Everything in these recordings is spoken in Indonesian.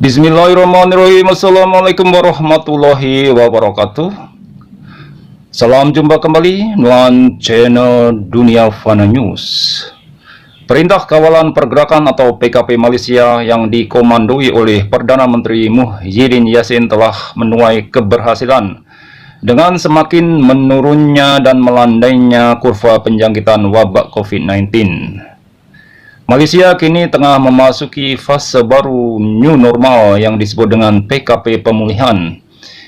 Bismillahirrahmanirrahim. Assalamualaikum warahmatullahi wabarakatuh. Salam jumpa kembali dengan channel Dunia Fana News. Perintah Kawalan Pergerakan atau PKP Malaysia yang dikomandoi oleh Perdana Menteri Muhyiddin Yassin telah menuai keberhasilan dengan semakin menurunnya dan melandainya kurva penjangkitan wabak COVID-19. Malaysia kini tengah memasuki fase baru new normal yang disebut dengan PKP pemulihan,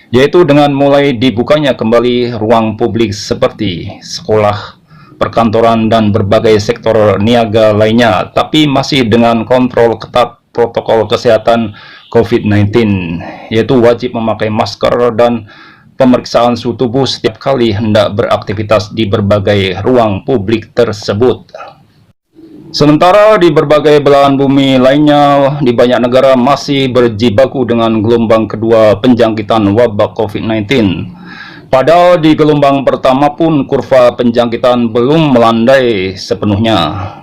yaitu dengan mulai dibukanya kembali ruang publik seperti sekolah, perkantoran, dan berbagai sektor niaga lainnya, tapi masih dengan kontrol ketat protokol kesehatan COVID-19, yaitu wajib memakai masker dan pemeriksaan suhu tubuh setiap kali hendak beraktivitas di berbagai ruang publik tersebut. Sementara di berbagai belahan bumi lainnya, di banyak negara masih berjibaku dengan gelombang kedua penjangkitan wabak COVID-19. Padahal di gelombang pertama pun kurva penjangkitan belum melandai sepenuhnya.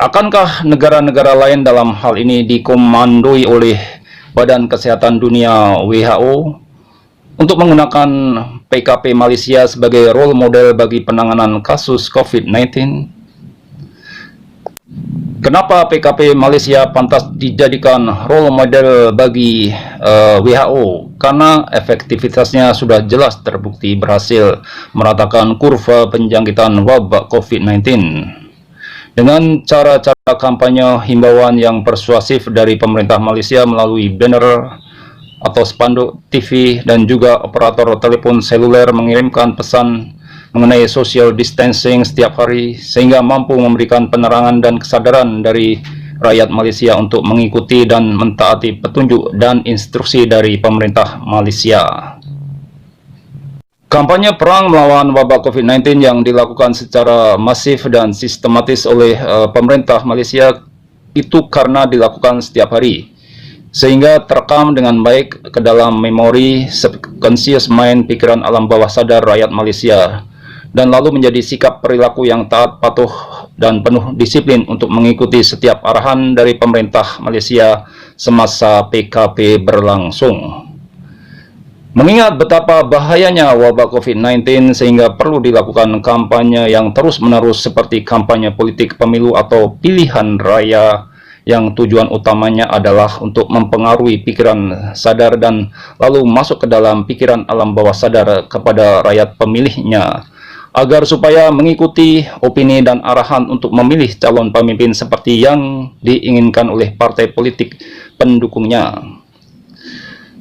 Akankah negara-negara lain dalam hal ini dikomandoi oleh Badan Kesehatan Dunia WHO untuk menggunakan PKP Malaysia sebagai role model bagi penanganan kasus COVID-19? Kenapa PKP Malaysia pantas dijadikan role model bagi WHO? Karena efektivitasnya sudah jelas terbukti berhasil meratakan kurva penjangkitan wabak COVID-19. Dengan cara-cara kampanye himbauan yang persuasif dari pemerintah Malaysia melalui banner atau spanduk TV dan juga operator telepon seluler mengirimkan pesan mengenai social distancing setiap hari, sehingga mampu memberikan penerangan dan kesadaran dari rakyat Malaysia untuk mengikuti dan mentaati petunjuk dan instruksi dari pemerintah Malaysia. Kampanye perang melawan wabak COVID-19 yang dilakukan secara masif dan sistematis oleh pemerintah Malaysia itu karena dilakukan setiap hari, sehingga terekam dengan baik ke dalam memori subconscious mind, pikiran alam bawah sadar rakyat Malaysia, dan lalu menjadi sikap perilaku yang taat, patuh, dan penuh disiplin untuk mengikuti setiap arahan dari pemerintah Malaysia semasa PKP berlangsung. Mengingat betapa bahayanya wabak COVID-19 sehingga perlu dilakukan kampanye yang terus-menerus seperti kampanye politik pemilu atau pilihan raya yang tujuan utamanya adalah untuk mempengaruhi pikiran sadar dan lalu masuk ke dalam pikiran alam bawah sadar kepada rakyat pemilihnya, agar supaya mengikuti opini dan arahan untuk memilih calon pemimpin seperti yang diinginkan oleh partai politik pendukungnya.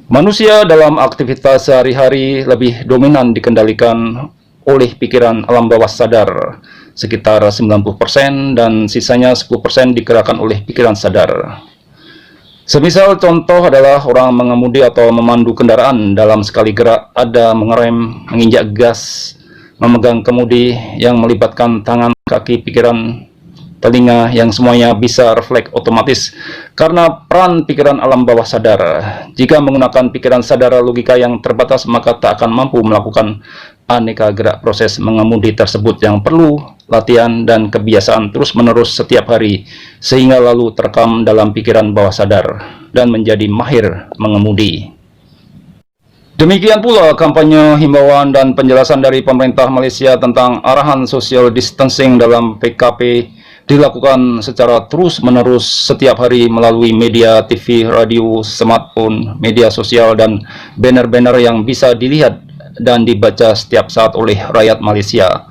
Manusia dalam aktivitas sehari-hari lebih dominan dikendalikan oleh pikiran alam bawah sadar, sekitar 90%, dan sisanya 10% digerakkan oleh pikiran sadar. Semisal contoh adalah orang mengemudi atau memandu kendaraan, dalam sekali gerak ada mengerem, menginjak gas, memegang kemudi yang melibatkan tangan, kaki, pikiran, telinga, yang semuanya bisa refleks otomatis karena peran pikiran alam bawah sadar. Jika menggunakan pikiran sadar logika yang terbatas, maka tak akan mampu melakukan aneka gerak proses mengemudi tersebut yang perlu latihan dan kebiasaan terus-menerus setiap hari, sehingga lalu terekam dalam pikiran bawah sadar dan menjadi mahir mengemudi. Demikian pula kampanye himbauan dan penjelasan dari pemerintah Malaysia tentang arahan social distancing dalam PKP dilakukan secara terus-menerus setiap hari melalui media TV, radio, smartphone, media sosial, dan banner-banner yang bisa dilihat dan dibaca setiap saat oleh rakyat Malaysia.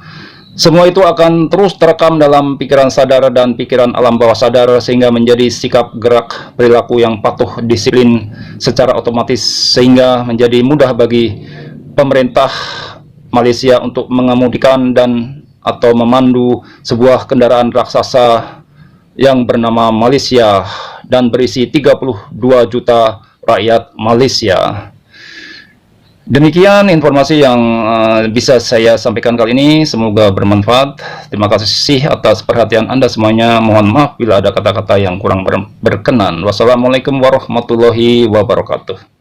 Semua itu akan terus terekam dalam pikiran sadar dan pikiran alam bawah sadar, sehingga menjadi sikap gerak perilaku yang patuh disiplin secara otomatis, sehingga menjadi mudah bagi pemerintah Malaysia untuk mengemudikan dan atau memandu sebuah kendaraan raksasa yang bernama Malaysia dan berisi 32 juta rakyat Malaysia. Demikian informasi yang bisa saya sampaikan kali ini, semoga bermanfaat. Terima kasih atas perhatian Anda semuanya. Mohon maaf bila ada kata-kata yang kurang berkenan. Wassalamualaikum warahmatullahi wabarakatuh.